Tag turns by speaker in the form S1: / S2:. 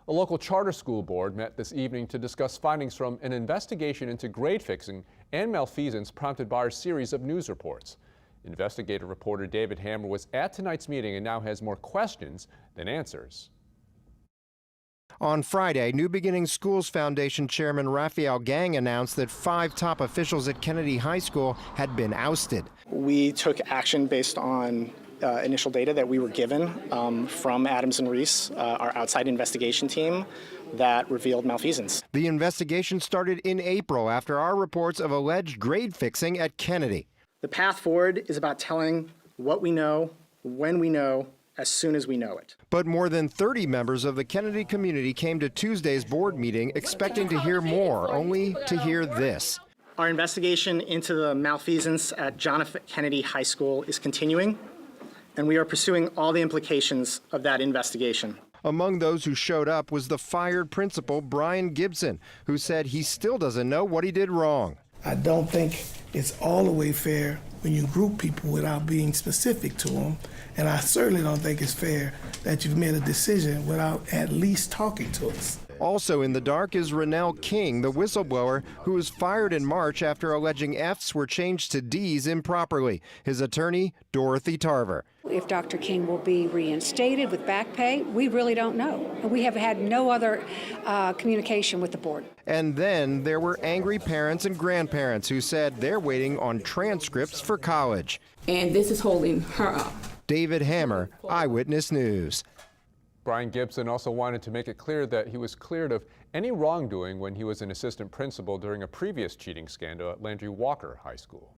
S1: A local charter school board met this evening to discuss findings from an investigation into grade fixing and malfeasance prompted by a series of news reports. Investigative reporter David Hammer was at tonight's meeting and now has more questions than answers.
S2: On Friday, New Beginnings Schools Foundation Chairman Raphael Gang announced that 5 top officials at Kennedy High School had been ousted.
S3: We took action based on initial data that we were given from Adams and Reese, our outside investigation team, that revealed malfeasance.
S2: The investigation started in April after our reports of alleged grade fixing at Kennedy.
S3: The path forward is about telling what we know, when we know, as soon as we know it.
S2: But more than 30 members of the Kennedy community came to Tuesday's board meeting expecting to hear more, only to hear this.
S3: Our investigation into the malfeasance at John F. Kennedy High School is continuing, and we are pursuing all the implications of that investigation.
S2: Among those who showed up was the fired principal, Brian Gibson, who said he still doesn't know what he did wrong.
S4: I don't think it's all the way fair when you group people without being specific to them. And I certainly don't think it's fair that you've made a decision without at least talking to us.
S2: Also in the dark is Rennell King, the whistleblower who was fired in March after alleging Fs were changed to Ds improperly. His attorney, Dorothy Tarver.
S5: If Dr. King will be reinstated with back pay, we really don't know. And we have had no other communication with the board.
S2: And then there were angry parents and grandparents who said they're waiting on transcripts for college.
S6: And this is holding her up.
S2: David Hammer, Eyewitness News.
S1: Brian Gibson also wanted to make it clear that he was cleared of any wrongdoing when he was an assistant principal during a previous cheating scandal at Landry Walker High School.